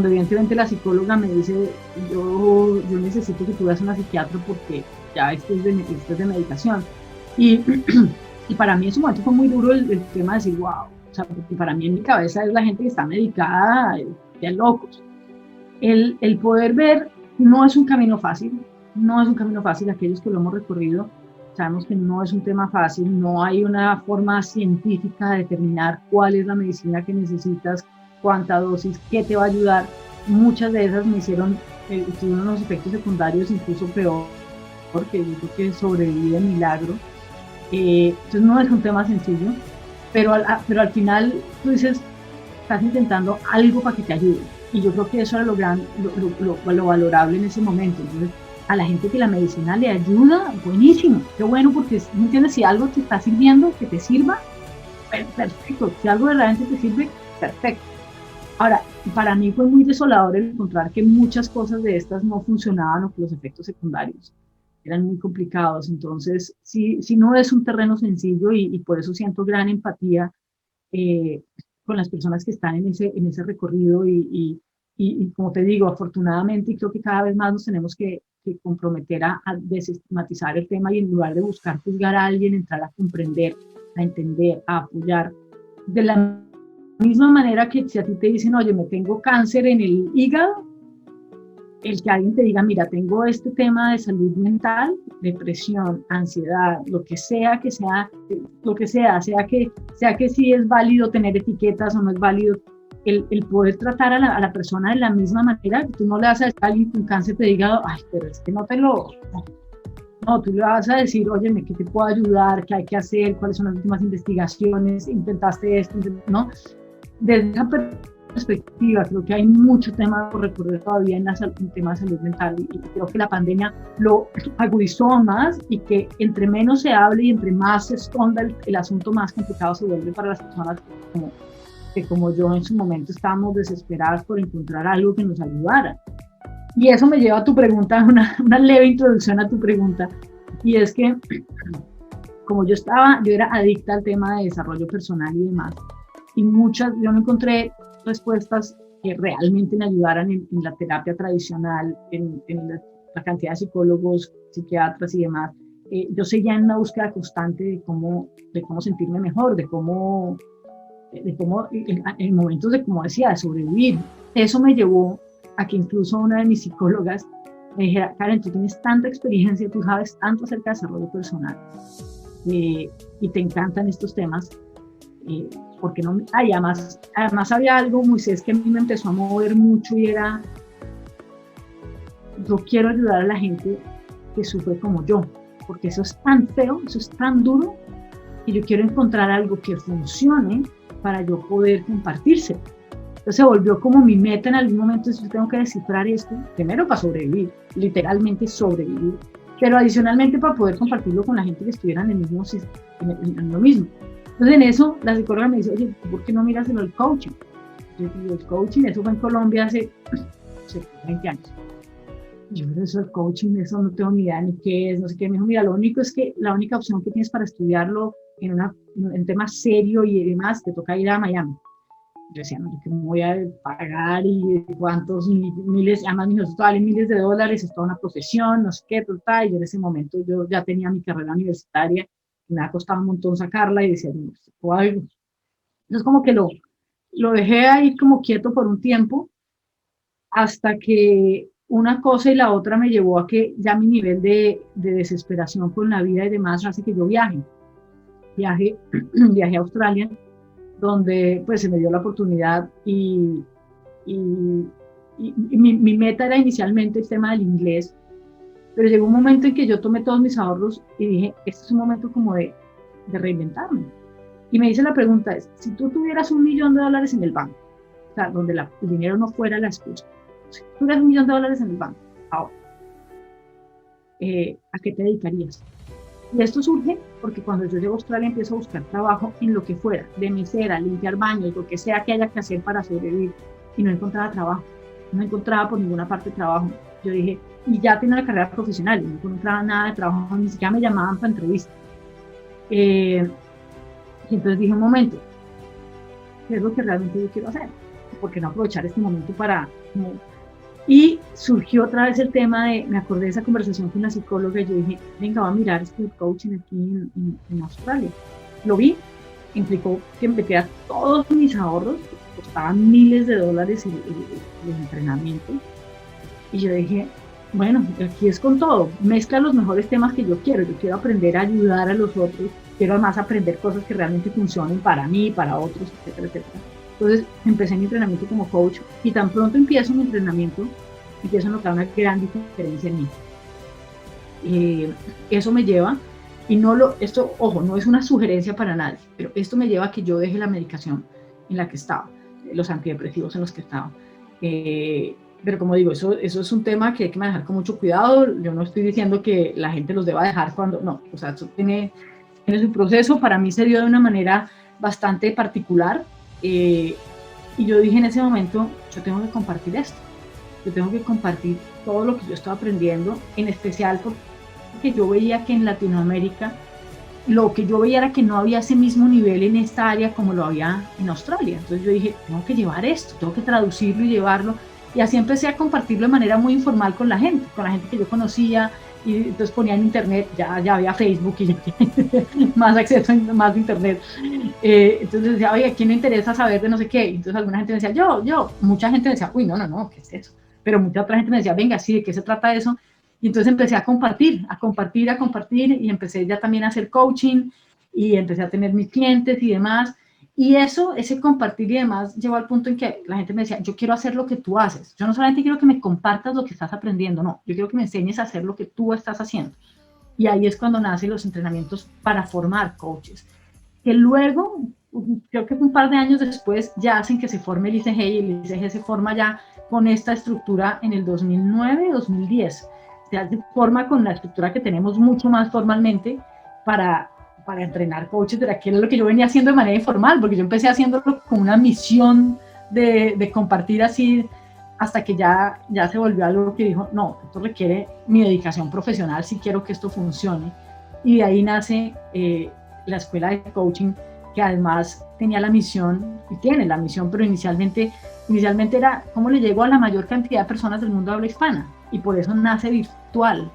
evidentemente la psicóloga me dice, yo necesito que tú veas una psiquiatra porque ya esto es de medicación. Y, y para mí en su momento fue muy duro el tema de decir, wow, o sea, porque para mí en mi cabeza es la gente que está medicada de locos. El poder ver no es un camino fácil, no es un camino fácil, aquellos que lo hemos recorrido sabemos que no es un tema fácil, no hay una forma científica de determinar cuál es la medicina que necesitas, cuánta dosis, qué te va a ayudar. Muchas de esas me hicieron, tuvieron unos efectos secundarios incluso peor, porque yo creo que sobreviví de milagro. Entonces no es un tema sencillo, pero al final tú dices, estás intentando algo para que te ayude. Y yo creo que eso era lo valorable en ese momento. Entonces, a la gente que la medicina le ayuda, buenísimo, qué bueno, porque ¿me entiendes? Si algo te está sirviendo, que te sirva, perfecto. Si algo realmente te sirve, perfecto. Ahora, para mí fue muy desolador el encontrar que muchas cosas de estas no funcionaban o que los efectos secundarios eran muy complicados. Entonces, sí no es un terreno sencillo y por eso siento gran empatía eh, con las personas que están en ese recorrido y como te digo, afortunadamente creo que cada vez más nos tenemos que comprometer a desestigmatizar el tema y en lugar de buscar juzgar a alguien, entrar a comprender, a entender, a apoyar. De la misma manera que si a ti te dicen, oye, me tengo cáncer en el hígado, el que alguien te diga, mira, tengo este tema de salud mental, depresión, ansiedad, lo que sea, sea que sí es válido tener etiquetas o no es válido, el poder tratar a la persona de la misma manera, que tú no le vas a decir a alguien con cáncer te diga, ay, pero es que no te lo... No, tú le vas a decir, oye, ¿qué te puedo ayudar? ¿Qué hay que hacer? ¿Cuáles son las últimas investigaciones? ¿Intentaste esto? ¿No? Desde esa perspectiva, creo que hay mucho tema por recorrer todavía en el tema de salud mental y creo que la pandemia lo agudizó más y que entre menos se hable y entre más se esconda el asunto, más complicado se vuelve para las personas que como yo en su momento estábamos desesperadas por encontrar algo que nos ayudara. Y eso me lleva a tu pregunta, una leve introducción a tu pregunta, y es que como yo era adicta al tema de desarrollo personal y demás, y yo no encontré respuestas que realmente me ayudaran en la terapia tradicional, en la cantidad de psicólogos, psiquiatras y demás. Yo seguía en una búsqueda constante de cómo sentirme mejor, de cómo en momentos de, como decía, de sobrevivir. Eso me llevó a que incluso una de mis psicólogas me dijera, Karen, tú tienes tanta experiencia, tú sabes tanto acerca de desarrollo personal y te encantan estos temas, porque no, además había algo, Moisés, que a mí me empezó a mover mucho y era, yo quiero ayudar a la gente que sufre como yo, porque eso es tan feo, eso es tan duro, y yo quiero encontrar algo que funcione para yo poder compartirse. Entonces se volvió como mi meta en algún momento, yo tengo que descifrar esto, primero para sobrevivir, literalmente sobrevivir, pero adicionalmente para poder compartirlo con la gente que estuviera en lo mismo. Entonces en eso la psicóloga me dice, oye, ¿por qué no miras en el coaching? Yo digo, el coaching, eso fue en Colombia hace 20 años. Yo creo eso el coaching, eso no tengo ni idea ni qué es, no sé qué. Me dijo, mira, lo único es que la única opción que tienes para estudiarlo en tema serio y demás, te toca ir a Miami. yo decía, no, ¿yo qué me voy a pagar y cuántos miles, además mi negocio vale miles de dólares, es toda una profesión, no sé qué, total, y yo en ese momento yo ya tenía mi carrera universitaria, me ha costado un montón sacarla y decía, no, ¿puedo algo? Entonces como que lo dejé ahí como quieto por un tiempo, hasta que una cosa y la otra me llevó a que ya mi nivel de desesperación con la vida y demás hace que yo viaje, viaje a Australia, donde pues se me dio la oportunidad y, y mi meta era inicialmente el tema del inglés, pero llegó un momento en que yo tomé todos mis ahorros y dije, este es un momento como de reinventarme. Y me hice la pregunta, si tú tuvieras $1.000.000 en el banco, o sea, donde el dinero no fuera la excusa, si tú tuvieras $1.000.000 en el banco, ahora, ¿a qué te dedicarías? Y esto surge porque cuando yo llego a Australia empiezo a buscar trabajo en lo que fuera, de mesera, limpiar baños, lo que sea que haya que hacer para sobrevivir, y no encontraba trabajo, no encontraba por ninguna parte trabajo. Yo dije, y ya tenía una carrera profesional, no encontraba nada de trabajo, ni siquiera me llamaban para entrevistas. Y entonces dije, un momento, ¿qué es lo que realmente yo quiero hacer? ¿Por qué no aprovechar este momento para... Y surgió otra vez el tema me acordé de esa conversación con la psicóloga y yo dije, venga, voy a mirar esto del coaching aquí en Australia. Lo vi, implicó que metiera todos mis ahorros, costaban miles de dólares el entrenamiento. Y yo dije, bueno, aquí es con todo, mezcla los mejores temas que yo quiero aprender a ayudar a los otros, quiero además aprender cosas que realmente funcionen para mí, para otros, etcétera, etcétera. Entonces empecé mi entrenamiento como coach y tan pronto empiezo mi entrenamiento, empiezo a notar una gran diferencia en mí. Eso me lleva, y esto, ojo, no es una sugerencia para nadie, pero esto me lleva a que yo deje la medicación en la que estaba, los antidepresivos en los que estaba. Pero como digo, eso es un tema que hay que manejar con mucho cuidado. Yo no estoy diciendo que la gente los deba dejar cuando, no, o sea, eso tiene su proceso. Para mí se dio de una manera bastante particular. Y yo dije en ese momento, yo tengo que compartir esto, yo tengo que compartir todo lo que yo estaba aprendiendo, en especial porque yo veía que en Latinoamérica lo que yo veía era que no había ese mismo nivel en esta área como lo había en Australia. Entonces yo dije, tengo que llevar esto, tengo que traducirlo y llevarlo, y así empecé a compartirlo de manera muy informal con la gente que yo conocía. Y entonces ponía en internet, ya había Facebook y más acceso, más de internet. Entonces decía, oye, ¿a quién le interesa saber de no sé qué? Entonces alguna gente me decía, yo. Mucha gente me decía, uy, no, ¿qué es eso? Pero mucha otra gente me decía, venga, sí, ¿de qué se trata eso? Y entonces empecé a compartir, y empecé ya también a hacer coaching y empecé a tener mis clientes y demás. Y ese compartir y demás llevó al punto en que la gente me decía, yo quiero hacer lo que tú haces. Yo no solamente quiero que me compartas lo que estás aprendiendo, no, yo quiero que me enseñes a hacer lo que tú estás haciendo. Y ahí es cuando nacen los entrenamientos para formar coaches, que luego, creo que un par de años después, ya hacen que se forme el ICG, y el ICG se forma ya con esta estructura en el 2009, 2010. Se forma con la estructura que tenemos mucho más formalmente para entrenar coaches, de aquello es lo que yo venía haciendo de manera informal, porque yo empecé haciéndolo con una misión de compartir así, hasta que ya se volvió algo que dijo, no, esto requiere mi dedicación profesional si quiero que esto funcione. Y de ahí nace la escuela de coaching, que además tenía la misión, y tiene la misión, pero inicialmente era cómo le llego a la mayor cantidad de personas del mundo de habla hispana, y por eso nace virtual,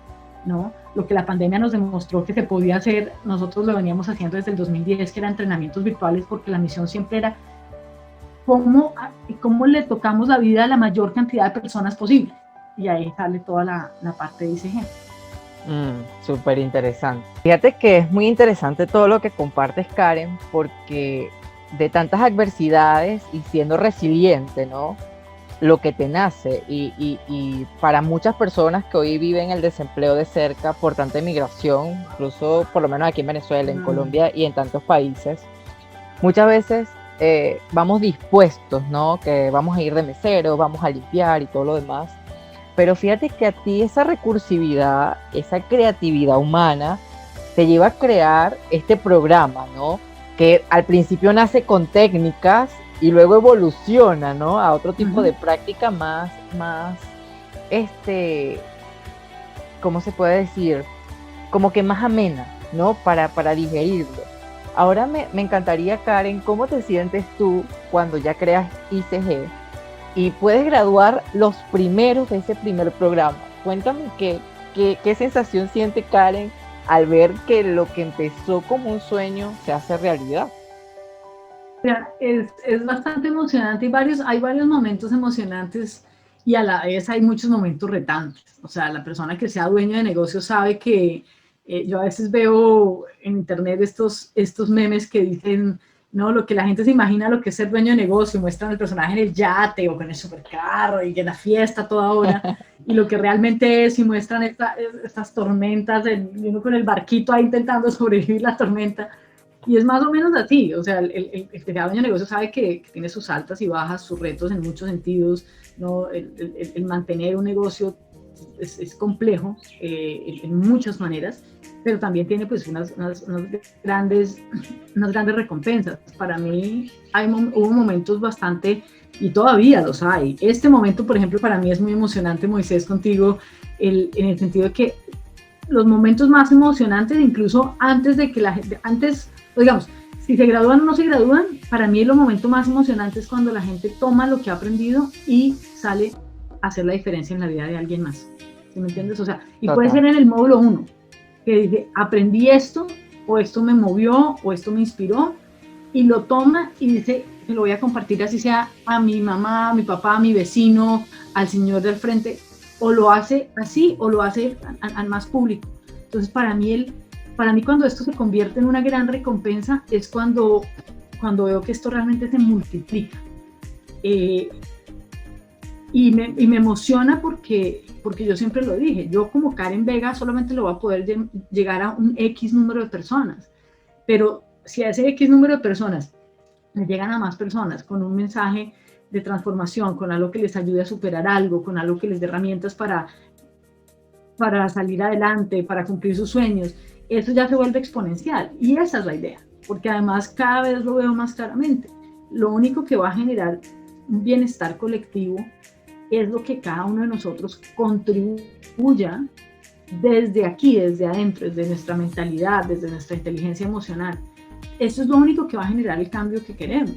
¿no? Lo que la pandemia nos demostró que se podía hacer, nosotros lo veníamos haciendo desde el 2010, que eran entrenamientos virtuales, porque la misión siempre era cómo le tocamos la vida a la mayor cantidad de personas posible. Y ahí sale toda la parte de ICG. Súper interesante. Fíjate que es muy interesante todo lo que compartes, Karen, porque de tantas adversidades y siendo resiliente, ¿no? Lo que te nace, y para muchas personas que hoy viven el desempleo de cerca por tanta inmigración, incluso por lo menos aquí en Venezuela, en Colombia y en tantos países, muchas veces vamos dispuestos, ¿no? Que vamos a ir de mesero, vamos a limpiar y todo lo demás, pero fíjate que a ti esa recursividad, esa creatividad humana te lleva a crear este programa, ¿no? Que al principio nace con técnicas y luego evoluciona, ¿no? A otro tipo de práctica más, ¿cómo se puede decir? Como que más amena, ¿no? Para digerirlo. Ahora me encantaría, Karen, ¿cómo te sientes tú cuando ya creas ICG y puedes graduar los primeros de ese primer programa? Cuéntame qué sensación siente Karen al ver que lo que empezó como un sueño se hace realidad. Mira, es bastante emocionante y hay varios momentos emocionantes y a la vez hay muchos momentos retantes. O sea, la persona que sea dueño de negocio sabe que yo a veces veo en internet estos memes que dicen, no, lo que la gente se imagina lo que es ser dueño de negocio, muestran el personaje en el yate o con el supercarro y en la fiesta a toda hora, y lo que realmente es, y muestran estas tormentas, uno con el barquito ahí intentando sobrevivir la tormenta. Y es más o menos así, o sea, el que sea dueño de negocio sabe que tiene sus altas y bajas, sus retos en muchos sentidos, ¿no? El mantener un negocio es complejo en muchas maneras, pero también tiene pues unas grandes recompensas. Para mí hubo momentos bastante, y todavía los hay. Este momento, por ejemplo, para mí es muy emocionante, Moisés, contigo, en el sentido de que los momentos más emocionantes, incluso antes de que la gente, digamos, si se gradúan o no se gradúan, para mí el momento más emocionante es cuando la gente toma lo que ha aprendido y sale a hacer la diferencia en la vida de alguien más. ¿Sí me entiendes? O sea, y puede ser en el módulo 1, que dice, aprendí esto, o esto me movió, o esto me inspiró, y lo toma y dice, lo voy a compartir así sea a mi mamá, a mi papá, a mi vecino, al señor del frente, o lo hace así, o lo hace al más público. Entonces, para mí cuando esto se convierte en una gran recompensa es cuando veo que esto realmente se multiplica. Y me emociona porque yo siempre lo dije, yo como Karen Vega solamente lo voy a poder llegar a un X número de personas, pero si a ese X número de personas le llegan a más personas con un mensaje de transformación, con algo que les ayude a superar algo, con algo que les dé herramientas para salir adelante, para cumplir sus sueños, eso ya se vuelve exponencial. Y esa es la idea, porque además cada vez lo veo más claramente. Lo único que va a generar un bienestar colectivo es lo que cada uno de nosotros contribuya desde aquí, desde adentro, desde nuestra mentalidad, desde nuestra inteligencia emocional. Eso es lo único que va a generar el cambio que queremos.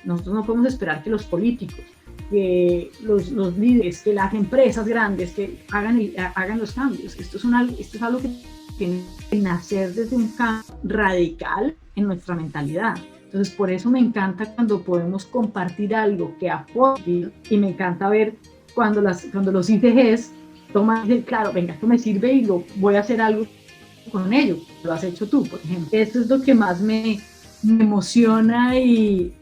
Nosotros no podemos esperar que los políticos, que los líderes, que las empresas grandes que hagan los cambios. Esto es algo que tiene que nacer desde un cambio radical en nuestra mentalidad. Entonces, por eso me encanta cuando podemos compartir algo que aporte, y me encanta ver cuando los ICGs toman, claro, venga, esto me sirve y lo voy a hacer algo con ello. Lo has hecho tú, por ejemplo. Esto es lo que más me emociona y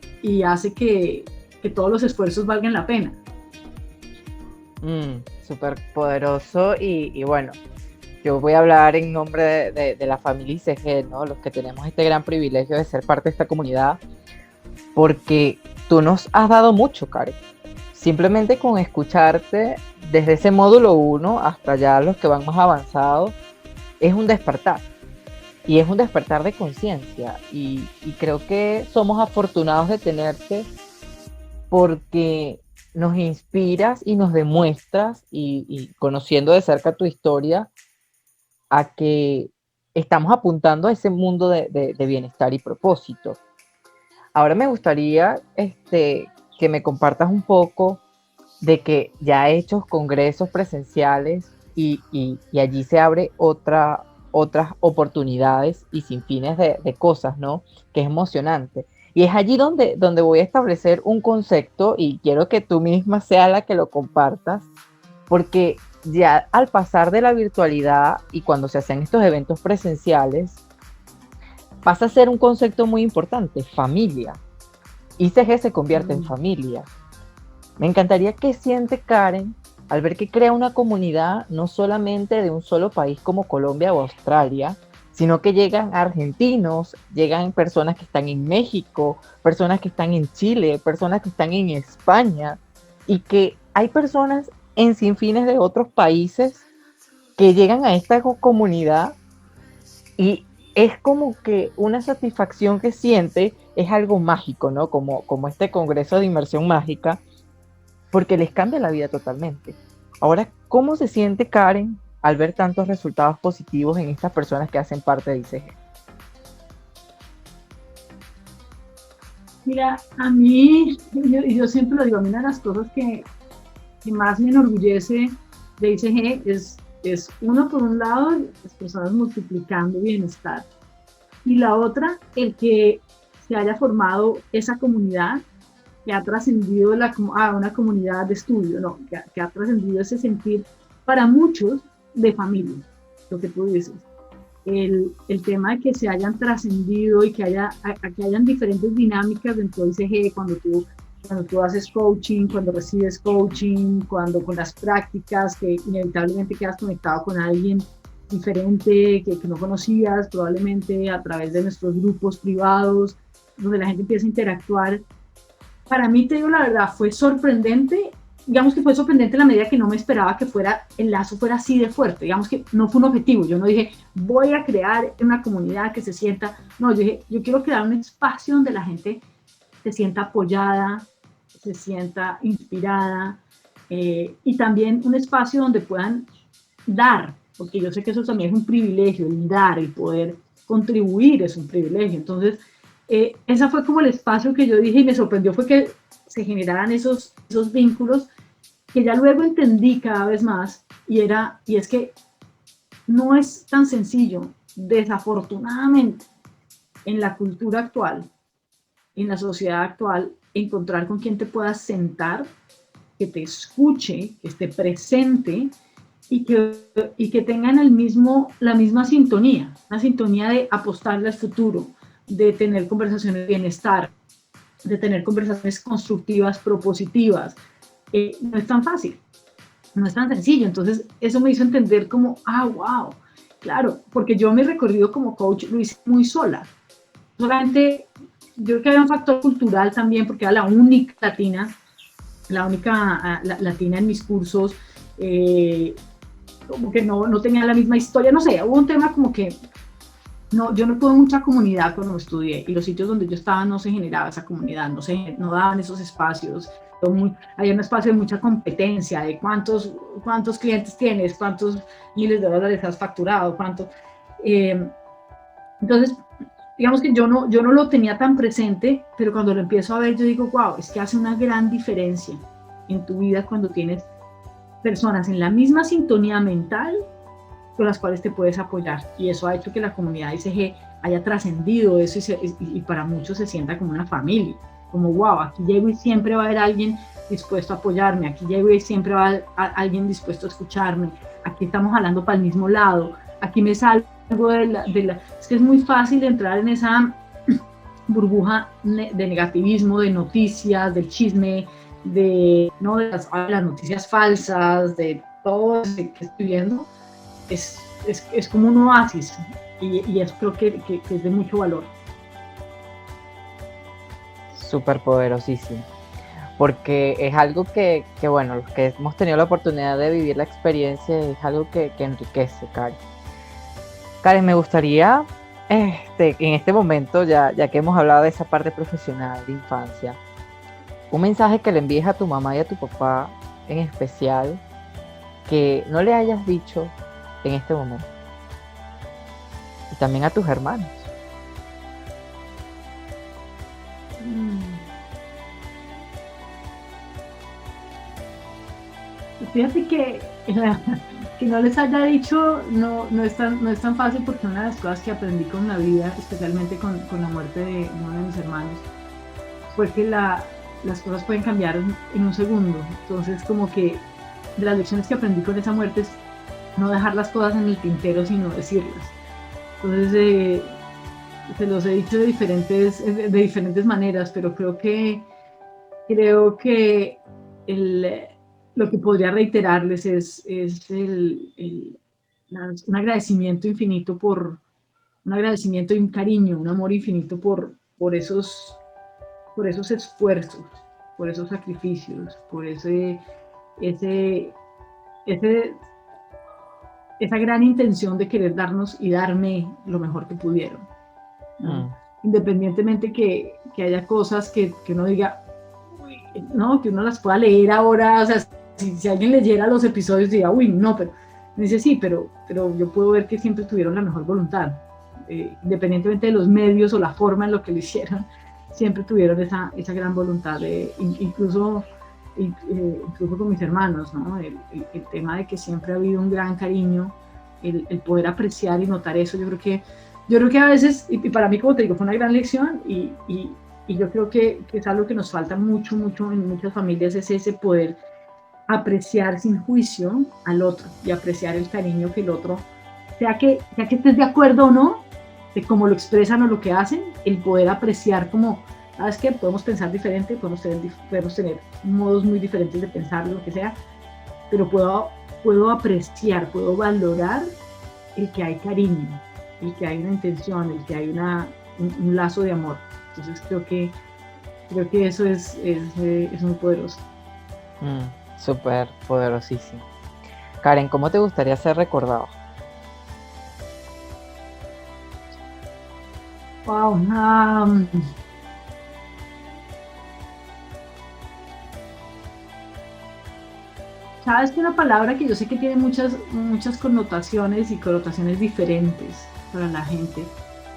hace que todos los esfuerzos valgan la pena. Súper poderoso y bueno, yo voy a hablar en nombre de la familia ICG, ¿no? Los que tenemos este gran privilegio de ser parte de esta comunidad, porque tú nos has dado mucho, Karen. Simplemente con escucharte desde ese módulo 1 hasta ya los que van más avanzados, es un despertar. Y es un despertar de conciencia. Y creo que somos afortunados de tenerte porque nos inspiras y nos demuestras, y conociendo de cerca tu historia, a que estamos apuntando a ese mundo de bienestar y propósito. Ahora me gustaría que me compartas un poco de que ya he hecho congresos presenciales y allí se abre otras oportunidades y sin fines de cosas, ¿no? Que es emocionante. Y es allí donde voy a establecer un concepto y quiero que tú misma seas la que lo compartas, porque ya al pasar de la virtualidad y cuando se hacen estos eventos presenciales, pasa a ser un concepto muy importante, familia. ICG se convierte en familia. Me encantaría que siente Karen al ver que crea una comunidad no solamente de un solo país como Colombia o Australia, sino que llegan argentinos, llegan personas que están en México, personas que están en Chile, personas que están en España, y que hay personas en sinfines de otros países que llegan a esta comunidad, y es como que una satisfacción que siente, es algo mágico, ¿no? Como este congreso de inmersión mágica, porque les cambia la vida totalmente. Ahora, ¿cómo se siente Karen al ver tantos resultados positivos en estas personas que hacen parte de ICG? Mira, a mí, yo siempre lo digo, a mí una de las cosas que más me enorgullece de ICG es uno, por un lado, las personas multiplicando bienestar, y la otra, el que se haya formado esa comunidad que ha trascendido a una comunidad de estudio, no, que ha trascendido ese sentir para muchos de familia, lo que tú dices. El tema de que se hayan trascendido y que hayan diferentes dinámicas dentro de ICG cuando tú haces coaching, cuando recibes coaching, cuando con las prácticas, que inevitablemente quedas conectado con alguien diferente que no conocías, probablemente a través de nuestros grupos privados, donde la gente empieza a interactuar. Para mí, te digo la verdad, fue sorprendente. Digamos que fue sorprendente en la medida que no me esperaba que el lazo fuera así de fuerte. Digamos que no fue un objetivo. Yo no dije, voy a crear una comunidad que se sienta. No, yo dije, yo quiero crear un espacio donde la gente se sienta apoyada, se sienta inspirada, y también un espacio donde puedan dar, porque yo sé que eso también es un privilegio, el dar, el poder contribuir es un privilegio. Entonces, ese fue como el espacio que yo dije, y me sorprendió fue que se generaran esos vínculos que ya luego entendí cada vez más, y es que no es tan sencillo, desafortunadamente, en la cultura actual, en la sociedad actual, encontrar con quien te puedas sentar, que te escuche, que esté presente y que tengan la misma sintonía, una sintonía de apostarle al futuro, de tener conversaciones de bienestar, de tener conversaciones constructivas, propositivas. No es tan fácil, no es tan sencillo. Entonces, eso me hizo entender como, wow, claro, porque yo mi recorrido como coach lo hice muy sola. Solamente, yo creo que había un factor cultural también, porque era la única latina en mis cursos, como que no tenía la misma historia, no sé, hubo un tema como que no, yo no tuve mucha comunidad cuando estudié, y los sitios donde yo estaba no se generaba esa comunidad, no daban esos espacios. Había un espacio de mucha competencia, de cuántos clientes tienes, cuántos miles de dólares has facturado, entonces, digamos que yo no lo tenía tan presente, pero cuando lo empiezo a ver, yo digo, wow, es que hace una gran diferencia en tu vida cuando tienes personas en la misma sintonía mental con las cuales te puedes apoyar, y eso ha hecho que la comunidad ICG haya trascendido eso y para muchos se sienta como una familia, como wow, aquí llego y siempre va a haber alguien dispuesto a apoyarme, aquí llego y siempre va a haber alguien dispuesto a escucharme, aquí estamos hablando para el mismo lado, aquí me salgo es que es muy fácil entrar en esa burbuja de negativismo, de noticias, del chisme, de las noticias falsas, de todo eso que estoy viendo. Es como un oasis, y eso creo que es de mucho valor. Súper poderosísimo, porque es algo que, bueno, los que hemos tenido la oportunidad de vivir la experiencia, es algo que enriquece, Karen. Karen, me gustaría, en este momento, ya que hemos hablado de esa parte profesional de infancia, un mensaje que le envíes a tu mamá y a tu papá en especial, que no le hayas dicho en este momento, y también a tus hermanos. Fíjate que no les haya dicho no es tan fácil, porque una de las cosas que aprendí con la vida, especialmente con la muerte de uno de mis hermanos, fue que las cosas pueden cambiar en un segundo. Entonces, como que de las lecciones que aprendí con esa muerte es no dejar las cosas en el tintero, sino decirlas. Entonces, se los he dicho de diferentes maneras, pero creo que lo que podría reiterarles es un agradecimiento infinito un agradecimiento y un cariño, un amor infinito por esos esfuerzos, por esos sacrificios, por esa gran intención de querer darnos y darme lo mejor que pudieron, ¿no? Independientemente que haya cosas que uno diga, no, que uno las pueda leer ahora, o sea, si alguien leyera los episodios diría, uy, no, pero me dice, sí, pero yo puedo ver que siempre tuvieron la mejor voluntad, independientemente de los medios o la forma en lo que lo hicieron. siempre tuvieron esa gran voluntad de, incluso con mis hermanos, ¿no? El tema de que siempre ha habido un gran cariño, el poder apreciar y notar eso, yo creo que a veces, y para mí, como te digo, fue una gran lección y yo creo que es algo que nos falta mucho en muchas familias, es ese poder apreciar sin juicio al otro y apreciar el cariño que el otro, sea que estés de acuerdo o no, de cómo lo expresan o lo que hacen, el poder apreciar como, ¿sabes qué? Podemos pensar diferente, podemos tener modos muy diferentes de pensar, lo que sea, pero puedo apreciar, puedo valorar el que hay cariño, el que hay una intención, el que hay un lazo de amor. Entonces creo que eso es muy poderoso. Súper poderosísimo. Karen, ¿cómo te gustaría ser recordado? Wow. Sabes que una palabra que yo sé que tiene muchas connotaciones y connotaciones diferentes para la gente,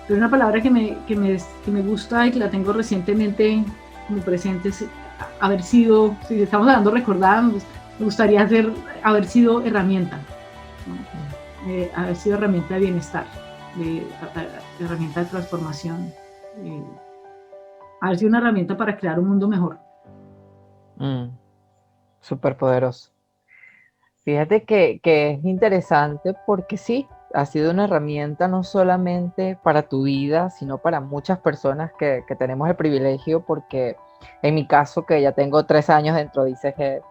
pero una palabra que me gusta y que la tengo recientemente muy presente es haber sido, si estamos hablando de recordar, me gustaría haber sido herramienta, ¿no? Haber sido herramienta de bienestar, de herramienta de transformación, haber sido una herramienta para crear un mundo mejor. Súper poderoso. Fíjate que es interesante porque sí, ha sido una herramienta no solamente para tu vida, sino para muchas personas que tenemos el privilegio, porque en mi caso, que ya tengo 3 años dentro de ICG,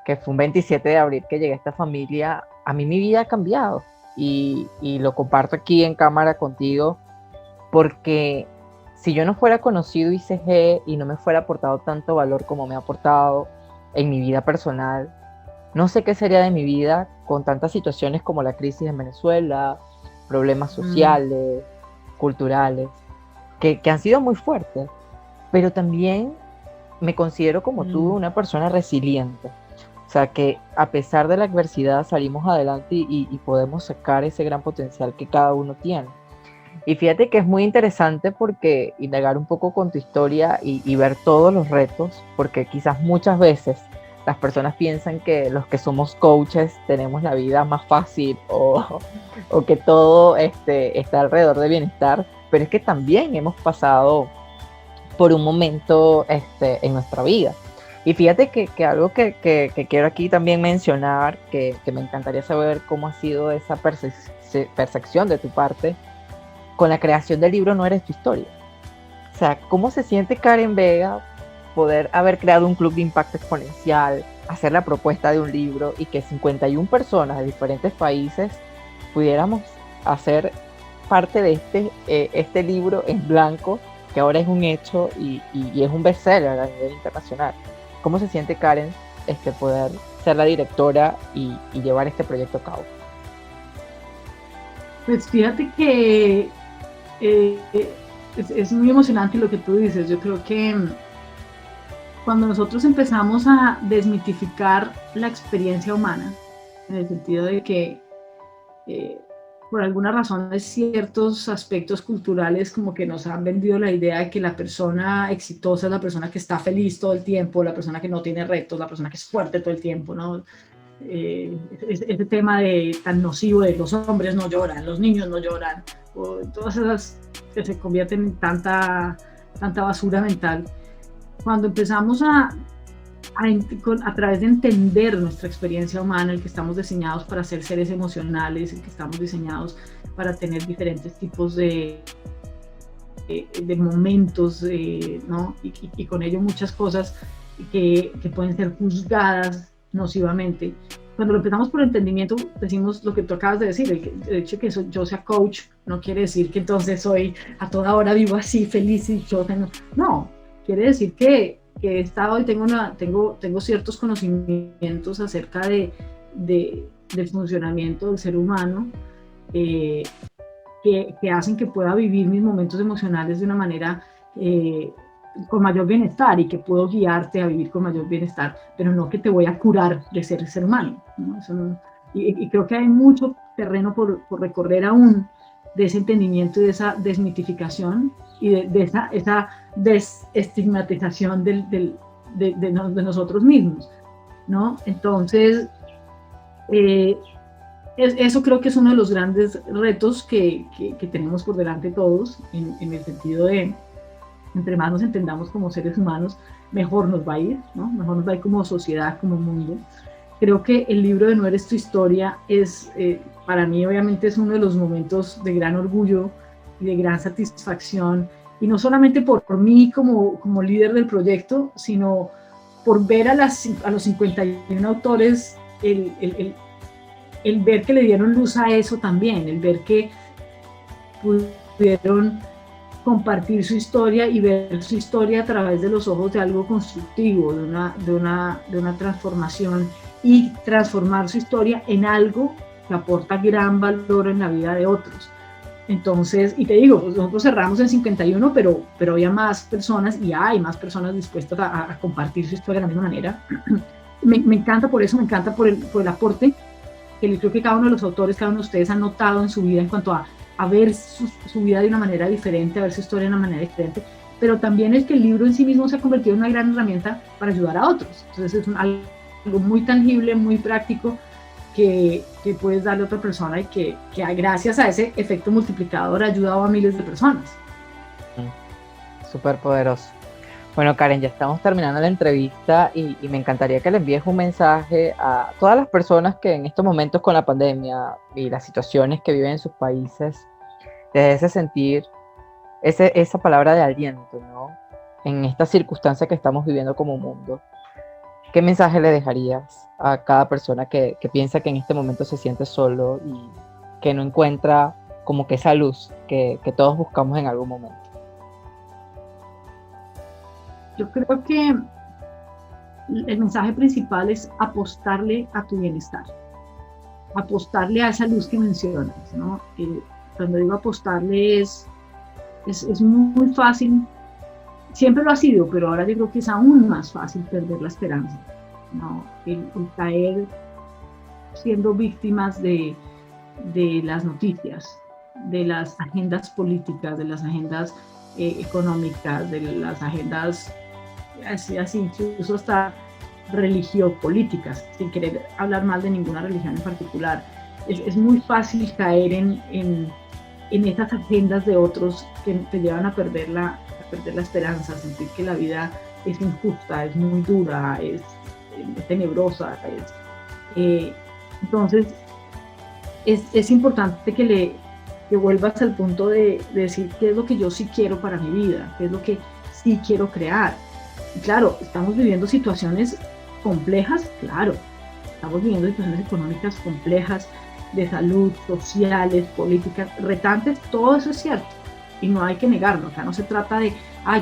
que fue un 27 de abril que llegué a esta familia, a mí mi vida ha cambiado y lo comparto aquí en cámara contigo, porque si yo no fuera conocido ICG y no me fuera aportado tanto valor como me ha aportado en mi vida personal, no sé qué sería de mi vida con tantas situaciones como la crisis en Venezuela, problemas sociales, culturales, que han sido muy fuertes, pero también me considero como tú una persona resiliente. O sea, que a pesar de la adversidad salimos adelante y podemos sacar ese gran potencial que cada uno tiene. Y fíjate que es muy interesante porque indagar un poco con tu historia y ver todos los retos, porque quizás muchas veces las personas piensan que los que somos coaches tenemos la vida más fácil o que todo está alrededor de bienestar, pero es que también hemos pasado por un momento en nuestra vida. Y fíjate que algo que quiero aquí también mencionar, que me encantaría saber cómo ha sido esa percepción de tu parte con la creación del libro No Eres Tu Historia. O sea, ¿cómo se siente Karen Vega poder haber creado un club de impacto exponencial, hacer la propuesta de un libro y que 51 personas de diferentes países pudiéramos hacer parte de este libro en blanco, que ahora es un hecho y es un bestseller a nivel internacional? ¿Cómo se siente Karen poder ser la directora y llevar este proyecto a cabo? Pues fíjate que es muy emocionante lo que tú dices. Yo creo que cuando nosotros empezamos a desmitificar la experiencia humana, en el sentido de que por alguna razón ciertos aspectos culturales como que nos han vendido la idea de que la persona exitosa es la persona que está feliz todo el tiempo, la persona que no tiene retos, la persona que es fuerte todo el tiempo, ¿no? Ese tema tan nocivo de los hombres no lloran, los niños no lloran, o todas esas que se convierten en tanta basura mental. Cuando empezamos a través de entender nuestra experiencia humana, el que estamos diseñados para ser seres emocionales, el que estamos diseñados para tener diferentes tipos de momentos, ¿no? Y con ello muchas cosas que pueden ser juzgadas nocivamente. Cuando lo empezamos por entendimiento, decimos lo que tú acabas de decir, el hecho de que yo sea coach no quiere decir que entonces soy a toda hora vivo así, feliz y yo tengo... No, quiere decir que he estado y tengo ciertos conocimientos acerca del funcionamiento del ser humano que hacen que pueda vivir mis momentos emocionales de una manera con mayor bienestar y que puedo guiarte a vivir con mayor bienestar, pero no que te voy a curar de ser humano, ¿no? Eso no, y creo que hay mucho terreno por recorrer aún de ese entendimiento y de esa desmitificación y de esa desestigmatización de nosotros mismos, ¿no? Entonces, eso creo que es uno de los grandes retos que tenemos por delante todos, en el sentido de, entre más nos entendamos como seres humanos, mejor nos va a ir, ¿no? Mejor nos va a ir como sociedad, como mundo. Creo que el libro de No eres tu historia es, para mí obviamente es uno de los momentos de gran orgullo y de gran satisfacción, y no solamente por mí como líder del proyecto, sino por ver a los 51 autores, el ver que le dieron luz a eso también, el ver que pudieron compartir su historia y ver su historia a través de los ojos de algo constructivo, de una transformación, y transformar su historia en algo que aporta gran valor en la vida de otros. Entonces, y te digo, pues nosotros cerramos en 51, pero había más personas, y hay más personas dispuestas a compartir su historia de la misma manera. Me encanta por eso, me encanta por el aporte que creo que cada uno de los autores, cada uno de ustedes ha notado en su vida en cuanto a ver su vida de una manera diferente, a ver su historia de una manera diferente, pero también es que el libro en sí mismo se ha convertido en una gran herramienta para ayudar a otros. Entonces es algo muy tangible, muy práctico, que puedes darle a otra persona, y que gracias a ese efecto multiplicador ha ayudado a miles de personas. Súper poderoso. Bueno, Karen, ya estamos terminando la entrevista y me encantaría que le envíes un mensaje a todas las personas que en estos momentos con la pandemia y las situaciones que viven en sus países, desde ese sentir, esa palabra de aliento, ¿no? En esta circunstancia que estamos viviendo como mundo. ¿Qué mensaje le dejarías a cada persona que piensa que en este momento se siente solo y que no encuentra como que esa luz que todos buscamos en algún momento? Yo creo que el mensaje principal es apostarle a tu bienestar, apostarle a esa luz que mencionas, ¿no? Cuando digo apostarle es muy fácil, siempre lo ha sido, pero ahora yo creo que es aún más fácil perder la esperanza, ¿no? El caer siendo víctimas de las noticias, de las agendas políticas, de las agendas económicas, de las agendas así incluso hasta religio-políticas, sin querer hablar mal de ninguna religión en particular. Es muy fácil caer en esas agendas de otros que te llevan a perder la esperanza, a sentir que la vida es injusta, es muy dura, es tenebrosa. Entonces, es importante que vuelvas al punto de decir qué es lo que yo sí quiero para mi vida, qué es lo que sí quiero crear. Y claro, estamos viviendo situaciones complejas, claro, estamos viviendo situaciones económicas complejas, de salud, sociales, políticas, retantes, todo eso es cierto, y no hay que negarlo. Acá no se trata de,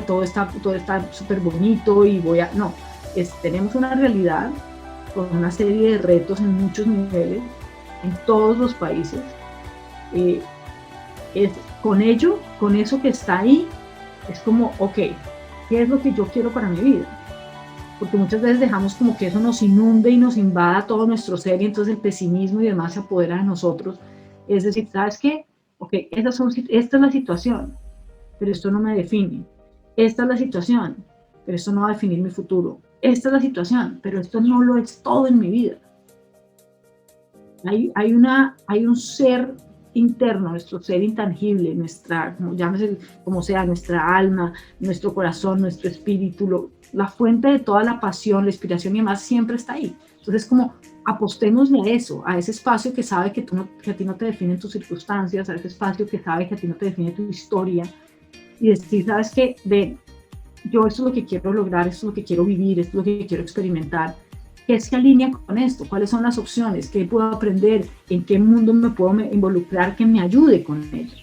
todo está súper bonito y no, tenemos una realidad con una serie de retos en muchos niveles, en todos los países. Con eso que está ahí, es como, ok, ¿qué es lo que yo quiero para mi vida? Porque muchas veces dejamos como que eso nos inunde y nos invada todo nuestro ser, y entonces el pesimismo y demás se apodera de nosotros. Es decir, ¿sabes qué? Ok, esta es la situación, pero esto no me define. Esta es la situación, pero esto no va a definir mi futuro. Esta es la situación, pero esto no lo es todo en mi vida. Hay un ser interno, nuestro ser intangible, llámese como sea, nuestra alma, nuestro corazón, nuestro espíritu, la fuente de toda la pasión, la inspiración y demás siempre está ahí. Entonces, como apostémosle a eso, a ese espacio que sabe que a ti no te definen tus circunstancias, a ese espacio que sabe que a ti no te define tu historia, y decir, ¿sabes qué? Yo esto es lo que quiero lograr, esto es lo que quiero vivir, esto es lo que quiero experimentar. ¿Qué se alinea con esto? ¿Cuáles son las opciones? ¿Qué puedo aprender? ¿En qué mundo me puedo involucrar que me ayude con ello?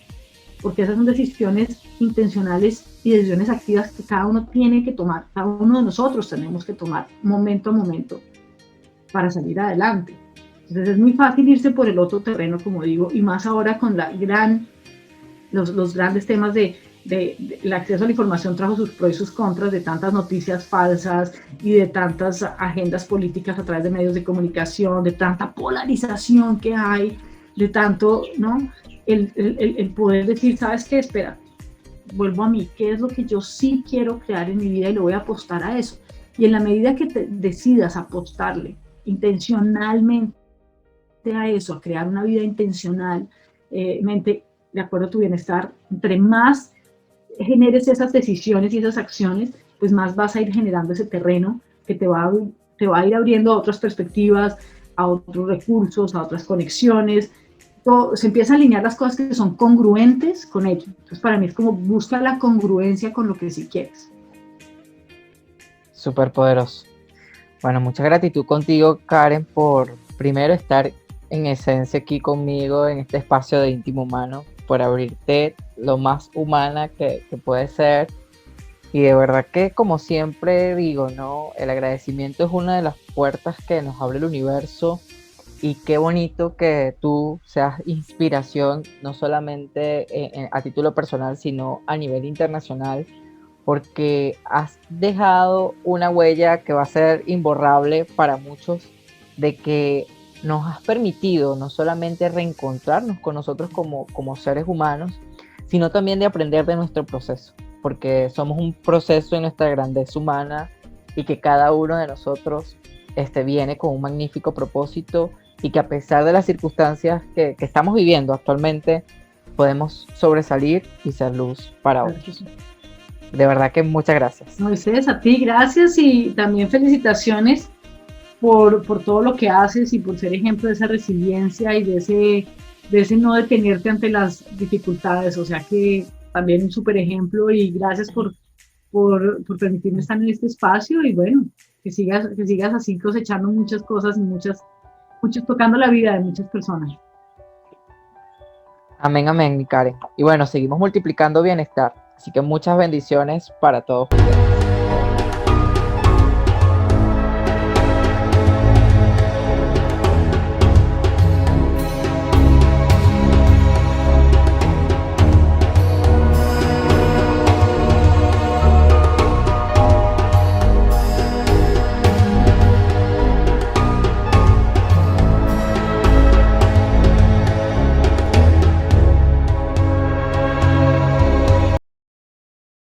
Porque esas son decisiones intencionales y decisiones activas que cada uno tiene que tomar, cada uno de nosotros tenemos que tomar momento a momento para salir adelante. Entonces es muy fácil irse por el otro terreno, como digo, y más ahora con los grandes temas de el acceso a la información trajo sus pros y sus contras, de tantas noticias falsas y de tantas agendas políticas a través de medios de comunicación, de tanta polarización que hay, de tanto, ¿no? El poder decir, ¿sabes qué? Espera, vuelvo a mí, ¿qué es lo que yo sí quiero crear en mi vida y le voy a apostar a eso? Y en la medida que te decidas apostarle intencionalmente a eso, a crear una vida intencionalmente, de acuerdo a tu bienestar, entre más generes esas decisiones y esas acciones, pues más vas a ir generando ese terreno que te va a ir abriendo a otras perspectivas, a otros recursos, a otras conexiones. Todo, se empiezan a alinear las cosas que son congruentes con ello. Entonces, para mí es como busca la congruencia con lo que sí quieres. Súper poderoso. Bueno, mucha gratitud contigo, Karen, por primero estar en esencia aquí conmigo en este espacio de íntimo humano, por abrirte lo más humana que puede ser. Y de verdad que, como siempre digo, ¿no? El agradecimiento es una de las puertas que nos abre el universo. Y qué bonito que tú seas inspiración, no solamente a título personal, sino a nivel internacional, porque has dejado una huella que va a ser imborrable para muchos, de que nos has permitido no solamente reencontrarnos con nosotros como seres humanos, sino también de aprender de nuestro proceso, porque somos un proceso en nuestra grandeza humana y que cada uno de nosotros viene con un magnífico propósito y que a pesar de las circunstancias que estamos viviendo actualmente, podemos sobresalir y ser luz para otros. De verdad que muchas gracias. Moisés, a ti gracias y también felicitaciones por todo lo que haces y por ser ejemplo de esa resiliencia y de ese no detenerte ante las dificultades. O sea que también un súper ejemplo y gracias por permitirme estar en este espacio y bueno, que sigas así cosechando muchas cosas y tocando la vida de muchas personas. Amén, amén, mi Karen. Y bueno, seguimos multiplicando bienestar. Así que muchas bendiciones para todos ustedes.